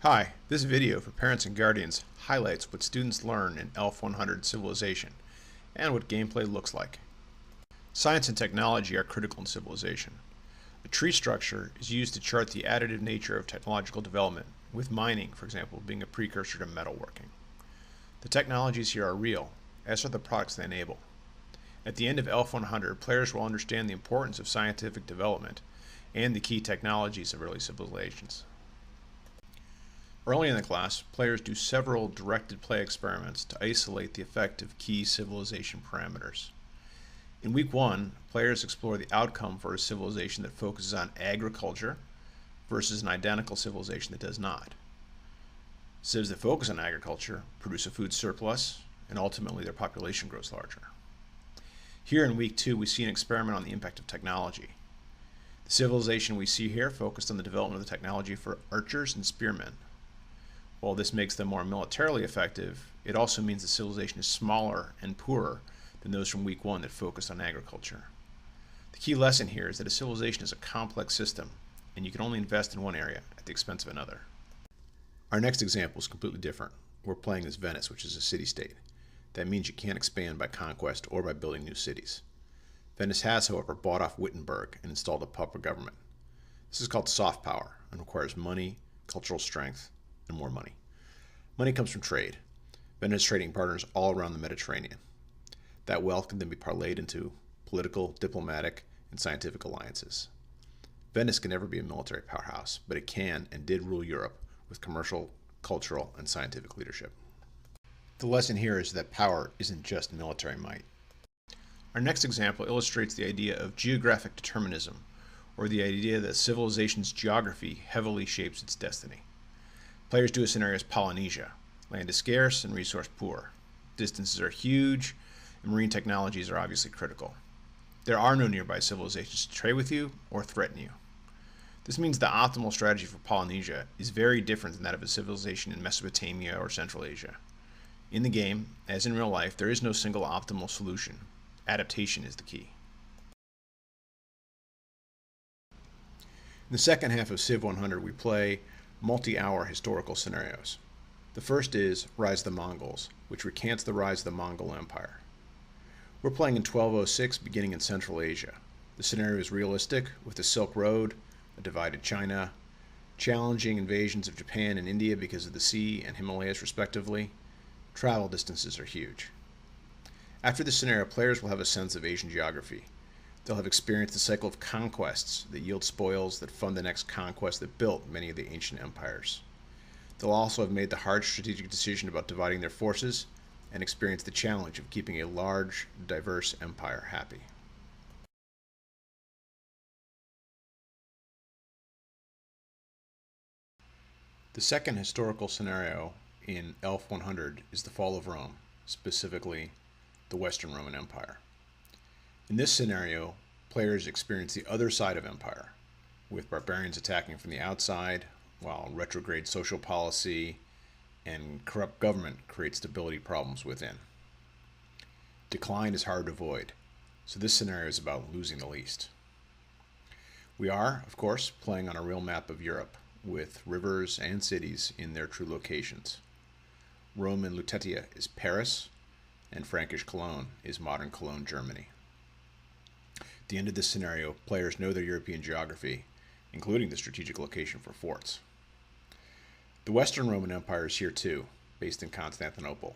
Hi, this video for parents and guardians highlights what students learn in ELF 100 Civilization and what gameplay looks like. Science and technology are critical in Civilization. A tree structure is used to chart the additive nature of technological development, with mining, for example, being a precursor to metalworking. The technologies here are real, as are the products they enable. At the end of ELF 100, players will understand the importance of scientific development and the key technologies of early civilizations. Early in the class, players do several directed play experiments to isolate the effect of key civilization parameters. In week 1, players explore the outcome for a civilization that focuses on agriculture versus an identical civilization that does not. Civs that focus on agriculture produce a food surplus, and ultimately their population grows larger. Here in week 2, we see an experiment on the impact of technology. The civilization we see here focused on the development of the technology for archers and spearmen. While this makes them more militarily effective, it also means the civilization is smaller and poorer than those from week 1 that focused on agriculture. The key lesson here is that a civilization is a complex system, and you can only invest in one area at the expense of another. Our next example is completely different. We're playing as Venice, which is a city-state. That means you can't expand by conquest or by building new cities. Venice has, however, bought off Wittenberg and installed a puppet government. This is called soft power and requires money, cultural strength, and more money. Money comes from trade. Venice has trading partners all around the Mediterranean. That wealth can then be parlayed into political, diplomatic, and scientific alliances. Venice can never be a military powerhouse, but it can and did rule Europe with commercial, cultural, and scientific leadership. The lesson here is that power isn't just military might. Our next example illustrates the idea of geographic determinism, or the idea that civilization's geography heavily shapes its destiny. Players do a scenario as Polynesia. Land is scarce and resource poor. Distances are huge, and marine technologies are obviously critical. There are no nearby civilizations to trade with you or threaten you. This means the optimal strategy for Polynesia is very different than that of a civilization in Mesopotamia or Central Asia. In the game, as in real life, there is no single optimal solution. Adaptation is the key. In the second half of Civ 100, we play multi-hour historical scenarios. The first is Rise of the Mongols, which recants the rise of the Mongol Empire. We're playing in 1206, beginning in Central Asia. The scenario is realistic, with the Silk Road, a divided China, challenging invasions of Japan and India because of the sea and Himalayas respectively. Travel distances are huge. After this scenario, players will have a sense of Asian geography. They'll have experienced the cycle of conquests that yield spoils that fund the next conquest that built many of the ancient empires. They'll also have made the hard strategic decision about dividing their forces and experienced the challenge of keeping a large, diverse empire happy. The second historical scenario in ELF 100 is the fall of Rome, specifically the Western Roman Empire. In this scenario, players experience the other side of empire, with barbarians attacking from the outside, while retrograde social policy and corrupt government create stability problems within. Decline is hard to avoid, so this scenario is about losing the least. We are, of course, playing on a real map of Europe, with rivers and cities in their true locations. Roman Lutetia is Paris, and Frankish Cologne is modern Cologne, Germany. At the end of this scenario, players know their European geography, including the strategic location for forts. The Western Roman Empire is here too, based in Constantinople.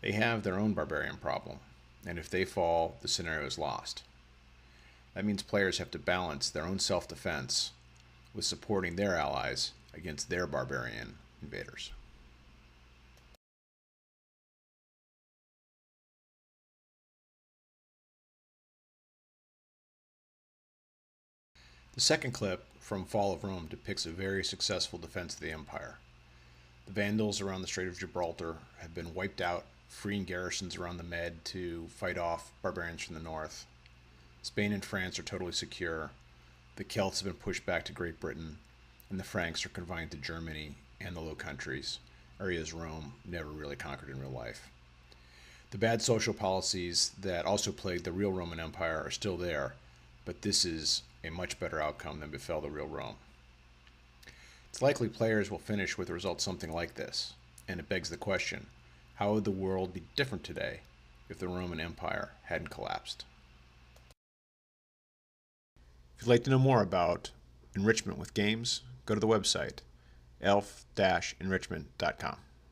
They have their own barbarian problem, and if they fall, the scenario is lost. That means players have to balance their own self-defense with supporting their allies against their barbarian invaders. The second clip from Fall of Rome depicts a very successful defense of the empire. The Vandals around the Strait of Gibraltar have been wiped out, freeing garrisons around the Med to fight off barbarians from the north. Spain and France are totally secure. The Celts have been pushed back to Great Britain, and the Franks are confined to Germany and the Low Countries, areas Rome never really conquered in real life. The bad social policies that also plagued the real Roman Empire are still there, but this is a much better outcome than befell the real Rome. It's likely players will finish with a result something like this, and it begs the question, how would the world be different today if the Roman Empire hadn't collapsed? If you'd like to know more about enrichment with games, go to the website elf-enrichment.com.